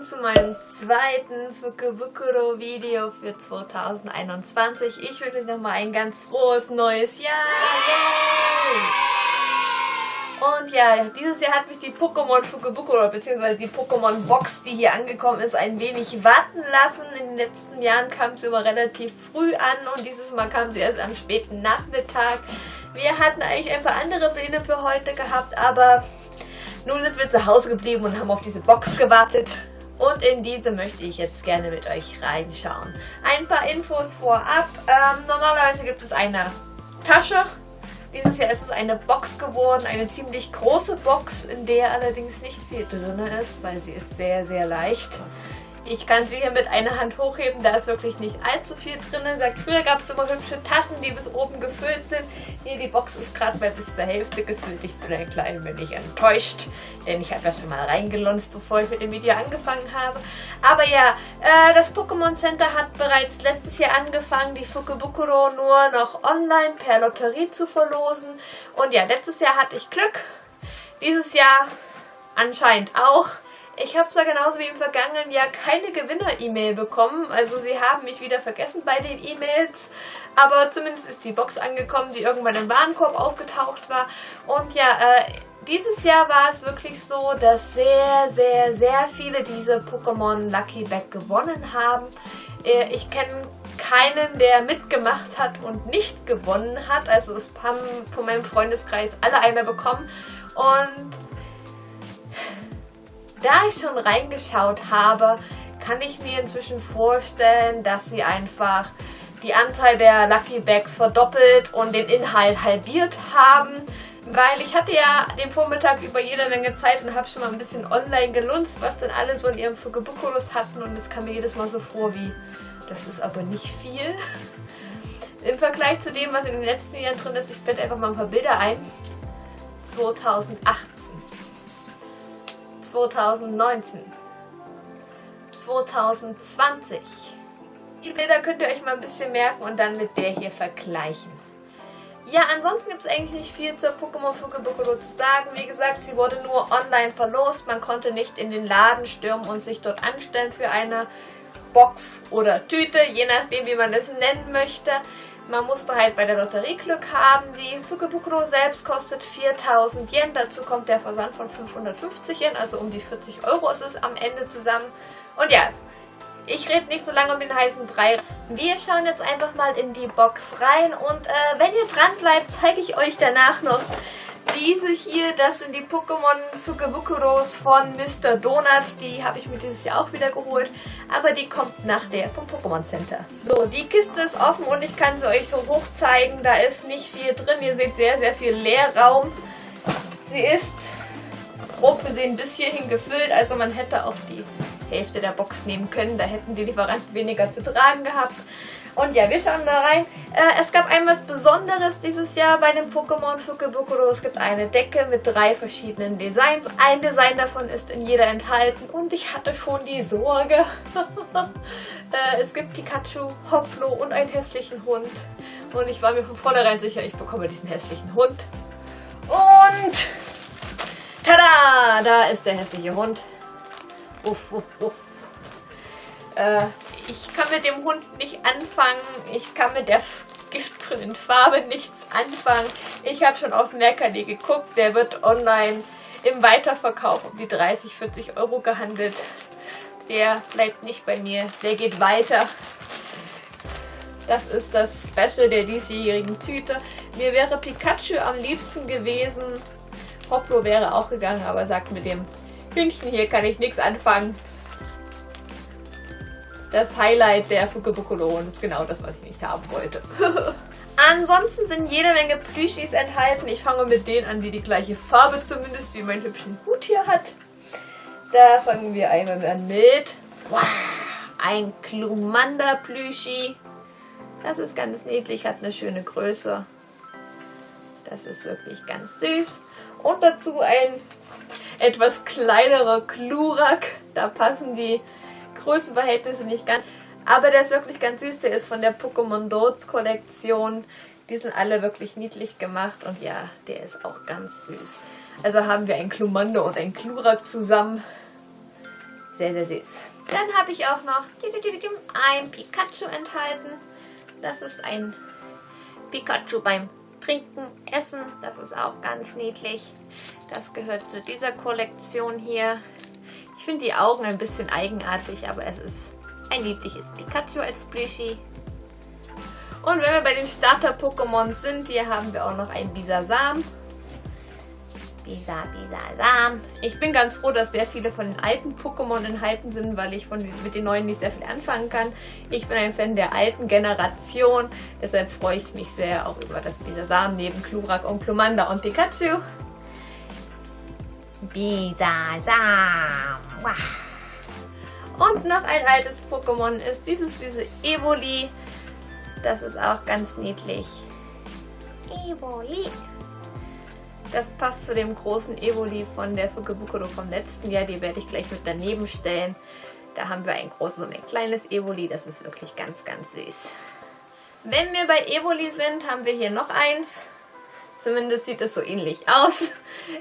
zu meinem zweiten Fukubukuro Video für 2021. Ich wünsche euch nochmal ein ganz frohes neues Jahr. Yay! Und ja, dieses Jahr hat mich die Pokémon Fukubukuro bzw. die Pokémon Box, die hier angekommen ist, ein wenig warten lassen. In den letzten Jahren kam sie immer relativ früh an und dieses Mal kam sie erst am späten Nachmittag. Wir hatten eigentlich ein paar andere Pläne für heute gehabt, aber nun sind wir zu Hause geblieben und haben auf diese Box gewartet. Und in diese möchte ich jetzt gerne mit euch reinschauen. Ein paar Infos vorab. Normalerweise gibt es eine Tasche. Dieses Jahr ist es eine Box geworden, eine ziemlich große Box, in der allerdings nicht viel drin ist, weil sie ist sehr, sehr leicht. Ich kann sie hier mit einer Hand hochheben, da ist wirklich nicht allzu viel drin. Früher gab es immer hübsche Taschen, die bis oben gefüllt sind. Hier, die Box ist gerade mal bis zur Hälfte gefüllt. Ich bin ein klein wenig enttäuscht, denn ich habe ja schon mal reingelunzt, bevor ich mit dem Video angefangen habe. Aber ja, das Pokémon Center hat bereits letztes Jahr angefangen, die Fukubukuro nur noch online per Lotterie zu verlosen. Und ja, letztes Jahr hatte ich Glück, dieses Jahr anscheinend auch. Ich habe zwar genauso wie im vergangenen Jahr keine Gewinner-E-Mail bekommen, also sie haben mich wieder vergessen bei den E-Mails, aber zumindest ist die Box angekommen, die irgendwann im Warenkorb aufgetaucht war. Und ja, dieses Jahr war es wirklich so, dass sehr, sehr, sehr viele diese Pokémon Lucky Bag gewonnen haben. Ich kenne keinen, der mitgemacht hat und nicht gewonnen hat, also es haben von meinem Freundeskreis alle eine bekommen. Und da ich schon reingeschaut habe, kann ich mir inzwischen vorstellen, dass sie einfach die Anzahl der Lucky Bags verdoppelt und den Inhalt halbiert haben. Weil ich hatte ja den Vormittag über jede Menge Zeit und habe schon mal ein bisschen online gelunzt, was denn alle so in ihrem Fukubukuros hatten. Und es kam mir jedes Mal so vor wie, das ist aber nicht viel. Im Vergleich zu dem, was in den letzten Jahren drin ist, ich blende einfach mal ein paar Bilder ein. 2018. 2019, 2020. Die Bilder könnt ihr euch mal ein bisschen merken und dann mit der hier vergleichen. Ja, ansonsten gibt es eigentlich nicht viel zur Pokémon Fukubukuro zu sagen. Wie gesagt, sie wurde nur online verlost. Man konnte nicht in den Laden stürmen und sich dort anstellen für eine Box oder Tüte, je nachdem wie man es nennen möchte. Man musste halt bei der Lotterie Glück haben. Die Fukubukuro selbst kostet 4.000 Yen. Dazu kommt der Versand von 550 Yen, also um die 40 Euro ist es am Ende zusammen. Und ja, ich rede nicht so lange um den heißen Brei. Wir schauen jetzt einfach mal in die Box rein und wenn ihr dran bleibt, zeige ich euch danach noch diese hier. Das sind die Pokémon Fukubukuros von Mr. Donuts. Die habe ich mir dieses Jahr auch wieder geholt. Aber die kommt nach der vom Pokémon Center. So, die Kiste ist offen und ich kann sie euch so hoch zeigen. Da ist nicht viel drin. Ihr seht sehr, sehr viel Leerraum. Sie ist grob gesehen bis hierhin gefüllt. Also man hätte auch die Hälfte der Box nehmen können. Da hätten die Lieferanten weniger zu tragen gehabt. Und ja, wir schauen da rein. Es gab etwas Besonderes dieses Jahr bei dem Pokémon Fukubukuro. Es gibt eine Decke mit 3 verschiedenen Designs. Ein Design davon ist in jeder enthalten und ich hatte schon die Sorge. Es gibt Pikachu, Hoplo und einen hässlichen Hund. Und ich war mir von vornherein sicher, ich bekomme diesen hässlichen Hund. Und tada! Da ist der hässliche Hund. Uff, uff, uff. Ich kann mit dem Hund nicht anfangen. Ich kann mit der giftgrünen Farbe nichts anfangen. Ich habe schon auf Mercari geguckt. Der wird online im Weiterverkauf um die 30, 40 Euro gehandelt. Der bleibt nicht bei mir. Der geht weiter. Das ist das Special der diesjährigen Tüte. Mir wäre Pikachu am liebsten gewesen. Hoplo wäre auch gegangen, aber sagt mit dem Hündchen hier kann ich nichts anfangen. Das Highlight der Fukubukuro und ist genau das, was ich nicht haben wollte. Ansonsten sind jede Menge Plüschis enthalten. Ich fange mit denen an, die die gleiche Farbe zumindest wie mein hübschen Hut hier hat. Da fangen wir einmal an mit ein Glumanda-Plüschi. Das ist ganz niedlich, hat eine schöne Größe. Das ist wirklich ganz süß. Und dazu ein etwas kleinerer Glurak. Da passen die Größenverhältnisse nicht ganz. Aber der ist wirklich ganz süß. Der ist von der Pokémon Dots Kollektion. Die sind alle wirklich niedlich gemacht. Und ja, der ist auch ganz süß. Also haben wir ein Glumanda und ein Glurak zusammen. Sehr, sehr süß. Dann habe ich auch noch ein Pikachu enthalten. Das ist ein Pikachu beim Trinken, Essen. Das ist auch ganz niedlich. Das gehört zu dieser Kollektion hier. Ich finde die Augen ein bisschen eigenartig, aber es ist ein niedliches Pikachu als Plüschi. Und wenn wir bei den Starter-Pokémon sind, hier haben wir auch noch ein Bisasam. Bisasam. Ich bin ganz froh, dass sehr viele von den alten Pokémon enthalten sind, weil ich mit den neuen nicht sehr viel anfangen kann. Ich bin ein Fan der alten Generation, deshalb freue ich mich sehr auch über das Bisasam neben Glurak und Glumanda und Pikachu. Bisasam. Und noch ein altes Pokémon ist diese Evoli. Das ist auch ganz niedlich. Evoli. Das passt zu dem großen Evoli von der Fukebukuro vom letzten Jahr. Die werde ich gleich mit daneben stellen. Da haben wir ein großes und ein kleines Evoli. Das ist wirklich ganz, ganz süß. Wenn wir bei Evoli sind, haben wir hier noch eins. Zumindest sieht es so ähnlich aus.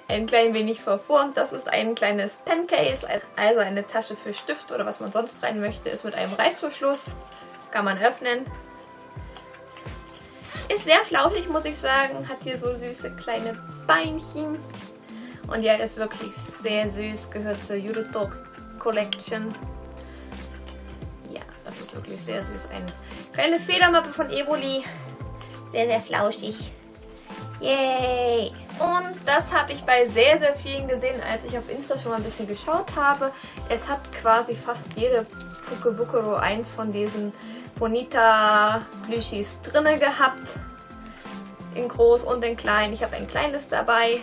Ein klein wenig verformt. Das ist ein kleines Pencase, also eine Tasche für Stift oder was man sonst rein möchte. Ist mit einem Reißverschluss. Kann man öffnen. Ist sehr flauschig, muss ich sagen. Hat hier so süße kleine Beinchen. Und ja, ist wirklich sehr süß. Gehört zur Yuruto Collection. Ja, das ist wirklich sehr süß. Eine kleine Federmappe von Evoli. Sehr, sehr flauschig. Yay! Und das habe ich bei sehr, sehr vielen gesehen, als ich auf Insta schon mal ein bisschen geschaut habe. Es hat quasi fast jede Fukebukuro eins von diesen Bonita-Plüschis drinne gehabt. In groß und in klein. Ich habe ein kleines dabei.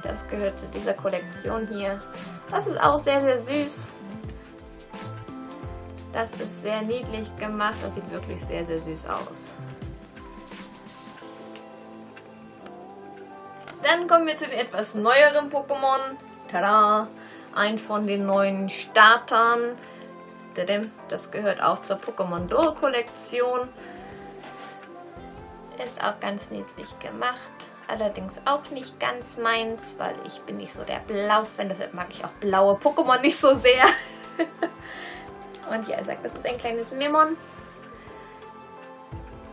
Das gehört zu dieser Kollektion hier. Das ist auch sehr, sehr süß. Das ist sehr niedlich gemacht. Das sieht wirklich sehr, sehr süß aus. Dann kommen wir zu den etwas neueren Pokémon. Tada! Eins von den neuen Startern. Das gehört auch zur Pokémon Duel Kollektion. Ist auch ganz niedlich gemacht. Allerdings auch nicht ganz meins, weil ich bin nicht so der Blau-Fan. Deshalb mag ich auch blaue Pokémon nicht so sehr. Und ja, er sagt, das ist ein kleines Memon.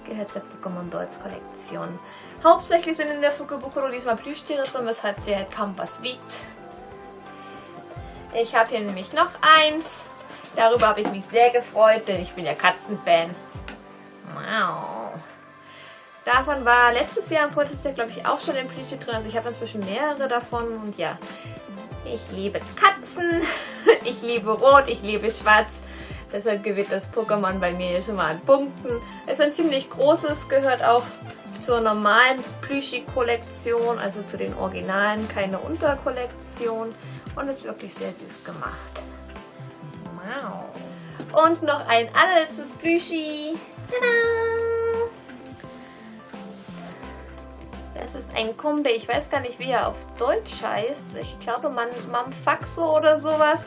Gehört zur Pokémon Dolls Kollektion. Hauptsächlich sind in der Fukebukuro diesmal Plüschtiere drin, weshalb sie halt kaum was wiegt. Ich habe hier nämlich noch eins. Darüber habe ich mich sehr gefreut, denn ich bin ja Katzenfan. Wow. Davon war letztes Jahr und vorletztes Jahr, glaube ich, auch schon ein Plüschtier drin. Also ich habe inzwischen mehrere davon. Und ja, ich liebe Katzen. Ich liebe Rot, ich liebe Schwarz. Deshalb gewinnt das Pokémon bei mir hier schon mal an Punkten. Es ist ein ziemlich großes, gehört auch zur normalen Plüschi-Kollektion, also zu den Originalen, keine Unterkollektion. Und ist wirklich sehr süß gemacht. Wow. Und noch ein allerletztes Plüschi. Tada! Das ist ein Kumbe. Ich weiß gar nicht, wie er auf Deutsch heißt. Ich glaube, Mamfaxo oder sowas.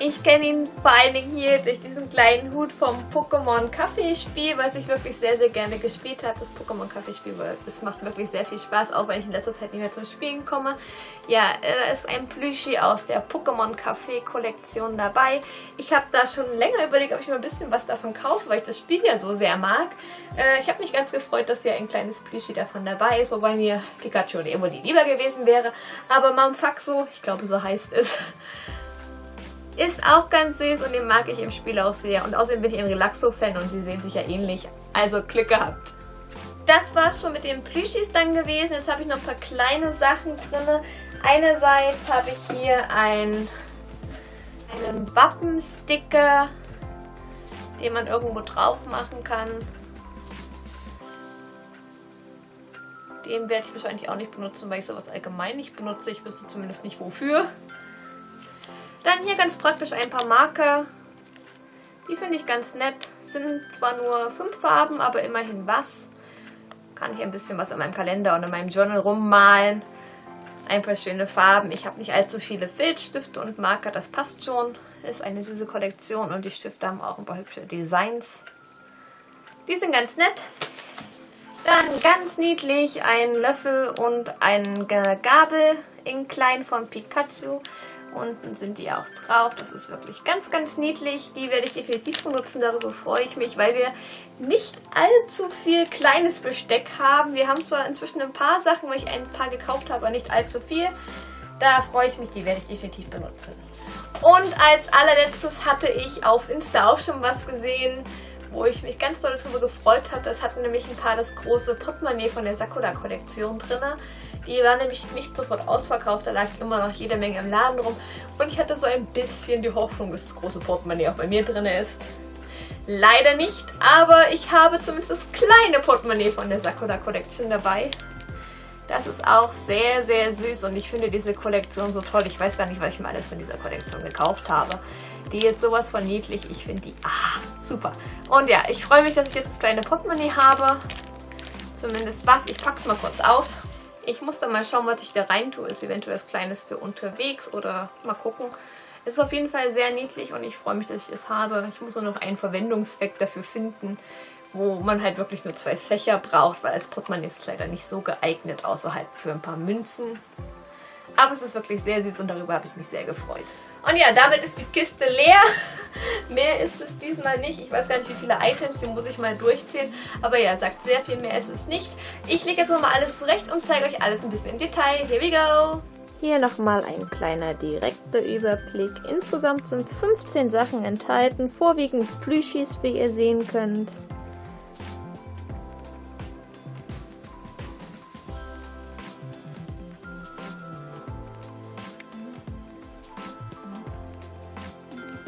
Ich kenne ihn vor allen Dingen hier durch diesen kleinen Hut vom Pokémon Kaffee-Spiel, was ich wirklich sehr, sehr gerne gespielt habe. Das Pokémon Kaffee-Spiel, das macht wirklich sehr viel Spaß, auch wenn ich in letzter Zeit nicht mehr zum Spielen komme. Ja, da ist ein Plüschi aus der Pokémon Café-Kollektion dabei. Ich habe da schon länger überlegt, ob ich mir ein bisschen was davon kaufe, weil ich das Spiel ja so sehr mag. Ich habe mich ganz gefreut, dass hier ein kleines Plüschi davon dabei ist, wobei mir Pikachu und Evoli lieber gewesen wäre. Aber Mamfaxo, ich glaube so heißt es, ist auch ganz süß und den mag ich im Spiel auch sehr. Und außerdem bin ich ein Relaxo-Fan und sie sehen sich ja ähnlich. Also Glück gehabt. Das war es schon mit den Plüschis dann gewesen. Jetzt habe ich noch ein paar kleine Sachen drin. Einerseits habe ich hier einen Wappensticker, den man irgendwo drauf machen kann. Den werde ich wahrscheinlich auch nicht benutzen, weil ich sowas allgemein nicht benutze. Ich wüsste zumindest nicht wofür. Dann hier ganz praktisch ein paar Marker. Die finde ich ganz nett. Sind zwar nur 5 Farben, aber immerhin was. Kann ich ein bisschen was an meinem Kalender und in meinem Journal rummalen. Ein paar schöne Farben. Ich habe nicht allzu viele Filzstifte und Marker, das passt schon. Ist eine süße Kollektion und die Stifte haben auch ein paar hübsche Designs. Die sind ganz nett. Dann ganz niedlich ein Löffel und eine Gabel in klein von Pikachu. Unten sind die auch drauf. Das ist wirklich ganz, ganz niedlich. Die werde ich definitiv benutzen. Darüber freue ich mich, weil wir nicht allzu viel kleines Besteck haben. Wir haben zwar inzwischen ein paar Sachen, weil ich ein paar gekauft habe, aber nicht allzu viel. Da freue ich mich, die werde ich definitiv benutzen. Und als allerletztes hatte ich auf Insta auch schon was gesehen, wo ich mich ganz doll darüber gefreut habe. Das hatten nämlich ein paar das große Portemonnaie von der Sakura-Kollektion drin. Die war nämlich nicht sofort ausverkauft, da lag immer noch jede Menge im Laden rum. Und ich hatte so ein bisschen die Hoffnung, dass das große Portemonnaie auch bei mir drin ist. Leider nicht, aber ich habe zumindest das kleine Portemonnaie von der Sakura-Kollektion dabei. Das ist auch sehr, sehr süß und ich finde diese Kollektion so toll. Ich weiß gar nicht, was ich mir alles von dieser Kollektion gekauft habe. Die ist sowas von niedlich. Ich finde die super. Und ja, ich freue mich, dass ich jetzt das kleine Portemonnaie habe. Zumindest was. Ich packe es mal kurz aus. Ich muss dann mal schauen, was ich da rein tue. Ist eventuell was Kleines für unterwegs oder mal gucken. Es ist auf jeden Fall sehr niedlich und ich freue mich, dass ich es habe. Ich muss nur noch einen Verwendungszweck dafür finden, wo man halt wirklich nur 2 Fächer braucht, weil als Portemonnaie ist es leider nicht so geeignet, außer halt für ein paar Münzen. Aber es ist wirklich sehr süß und darüber habe ich mich sehr gefreut. Und ja, damit ist die Kiste leer. Mehr ist es diesmal nicht. Ich weiß gar nicht, wie viele Items, die muss ich mal durchzählen. Aber ja, sagt sehr viel mehr ist es nicht. Ich lege jetzt nochmal alles zurecht und zeige euch alles ein bisschen im Detail. Here we go! Hier nochmal ein kleiner direkter Überblick. Insgesamt sind 15 Sachen enthalten, vorwiegend Plüschis, wie ihr sehen könnt.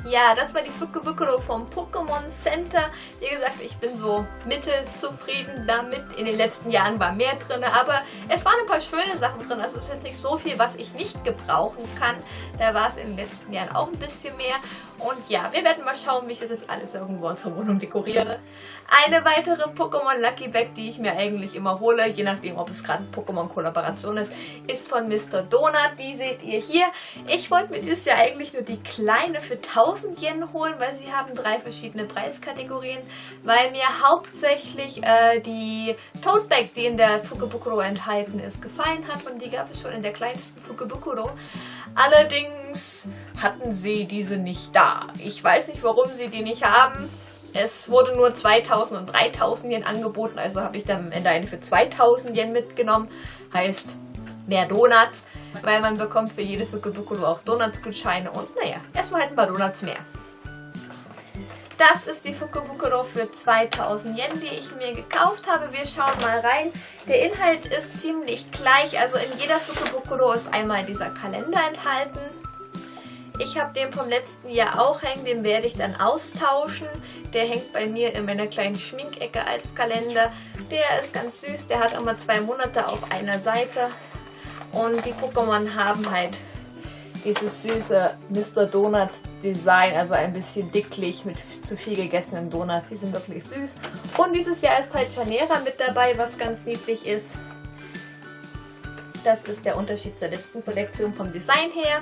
Ja, das war die Fukubukuro vom Pokémon Center. Wie gesagt, ich bin so mittelzufrieden damit. In den letzten Jahren war mehr drin, aber es waren ein paar schöne Sachen drin. Also es ist jetzt nicht so viel, was ich nicht gebrauchen kann. Da war es in den letzten Jahren auch ein bisschen mehr. Und ja, wir werden mal schauen, wie ich das jetzt alles irgendwo in unserer Wohnung dekoriere. Eine weitere Pokémon Lucky Bag, die ich mir eigentlich immer hole, je nachdem, ob es gerade Pokémon-Kollaboration ist von Mr. Donut. Die seht ihr hier. Ich wollte mir dieses Jahr eigentlich nur die kleine für 1000 Yen holen, weil sie haben 3 verschiedene Preiskategorien, weil mir hauptsächlich die Tote Bag, die in der Fukubukuro enthalten ist, gefallen hat und die gab es schon in der kleinsten Fukubukuro. Allerdings hatten sie diese nicht da. Ich weiß nicht, warum sie die nicht haben. Es wurde nur 2000 und 3000 Yen angeboten, also habe ich dann am Ende eine für 2000 Yen mitgenommen. Heißt mehr Donuts, weil man bekommt für jede Fukubukuro auch Donuts-Gutscheine und naja, erstmal halt ein paar Donuts mehr. Das ist die Fukubukuro für 2000 Yen, die ich mir gekauft habe. Wir schauen mal rein. Der Inhalt ist ziemlich gleich, also in jeder Fukubukuro ist einmal dieser Kalender enthalten. Ich habe den vom letzten Jahr auch hängen, den werde ich dann austauschen. Der hängt bei mir in meiner kleinen Schminkecke als Kalender. Der ist ganz süß, der hat immer 2 Monate auf einer Seite. Und die Pokémon haben halt dieses süße Mr. Donuts Design, also ein bisschen dicklich mit zu viel gegessenen Donuts. Die sind wirklich süß. Und dieses Jahr ist halt Chanera mit dabei, was ganz niedlich ist. Das ist der Unterschied zur letzten Kollektion vom Design her.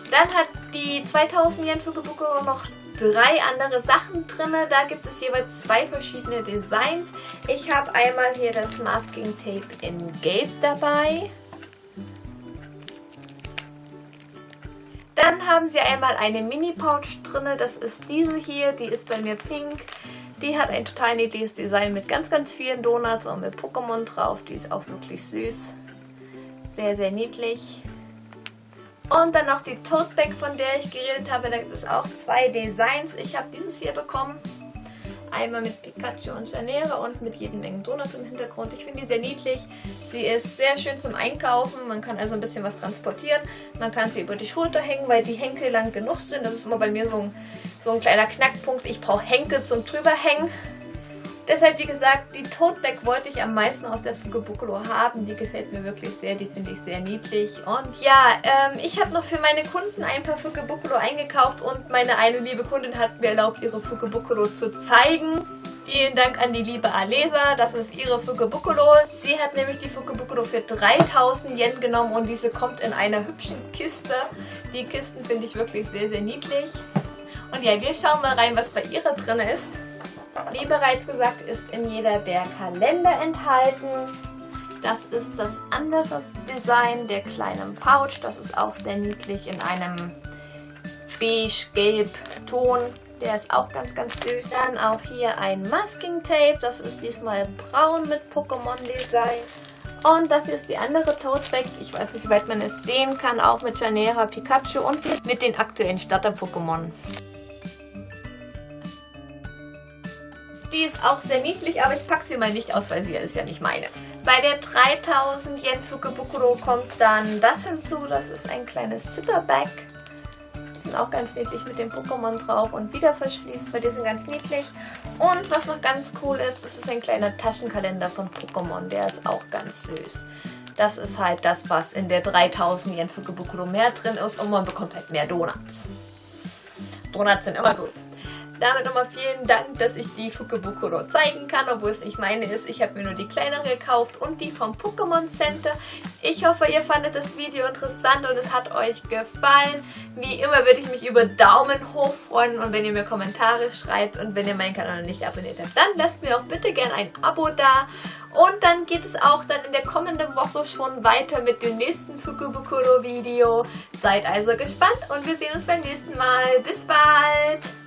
Dann hat die 2000 Yen Fukubukuro noch 3 andere Sachen drin. Da gibt es jeweils 2 verschiedene Designs. Ich habe einmal hier das Masking Tape in Gelb dabei. Dann haben sie einmal eine Mini-Pouch drin. Das ist diese hier. Die ist bei mir pink. Die hat ein total niedliches Design mit ganz, ganz vielen Donuts und mit Pokémon drauf. Die ist auch wirklich süß. Sehr, sehr niedlich. Und dann noch die Tote Bag, von der ich geredet habe. Da gibt es auch 2 Designs. Ich habe dieses hier bekommen. Einmal mit Pikachu und Chanera und mit jede Menge Donuts im Hintergrund. Ich finde die sehr niedlich. Sie ist sehr schön zum Einkaufen. Man kann also ein bisschen was transportieren. Man kann sie über die Schulter hängen, weil die Henkel lang genug sind. Das ist immer bei mir so ein kleiner Knackpunkt. Ich brauche Henkel zum drüberhängen. Deshalb, wie gesagt, die Tote Bag wollte ich am meisten aus der Fukubukuro haben. Die gefällt mir wirklich sehr, die finde ich sehr niedlich. Und ja, ich habe noch für meine Kunden ein paar Fukubukuro eingekauft und meine eine liebe Kundin hat mir erlaubt, ihre Fukubukuro zu zeigen. Vielen Dank an die liebe Alesa, das ist ihre Fukubukuro. Sie hat nämlich die Fukubukuro für 3000 Yen genommen und diese kommt in einer hübschen Kiste. Die Kisten finde ich wirklich sehr, sehr niedlich. Und ja, wir schauen mal rein, was bei ihrer drin ist. Wie bereits gesagt, ist in jeder der Kalender enthalten. Das ist das andere Design der kleinen Pouch. Das ist auch sehr niedlich in einem beige-gelb Ton. Der ist auch ganz, ganz süß. Dann auch hier ein Masking Tape. Das ist diesmal braun mit Pokémon-Design. Und das hier ist die andere Tote Bag. Ich weiß nicht, wie weit man es sehen kann. Auch mit Janera, Pikachu und mit den aktuellen Starter-Pokémon. Die ist auch sehr niedlich, aber ich packe sie mal nicht aus, weil sie ist ja nicht meine. Bei der 3000 Yen Fukubukuro kommt dann das hinzu. Das ist ein kleines Zipper-Bag. Die sind auch ganz niedlich mit dem Pokémon drauf und wieder verschließbar. Die sind ganz niedlich. Und was noch ganz cool ist, das ist ein kleiner Taschenkalender von Pokémon. Der ist auch ganz süß. Das ist halt das, was in der 3000 Yen Fukubukuro mehr drin ist und man bekommt halt mehr Donuts. Donuts sind immer gut. Damit nochmal vielen Dank, dass ich die Fukubukuro zeigen kann, obwohl es nicht meine ist. Ich habe mir nur die kleinere gekauft und die vom Pokémon Center. Ich hoffe, ihr fandet das Video interessant und es hat euch gefallen. Wie immer würde ich mich über Daumen hoch freuen und wenn ihr mir Kommentare schreibt und wenn ihr meinen Kanal noch nicht abonniert habt, dann lasst mir auch bitte gerne ein Abo da. Und dann geht es auch dann in der kommenden Woche schon weiter mit dem nächsten Fukubukuro Video. Seid also gespannt und wir sehen uns beim nächsten Mal. Bis bald!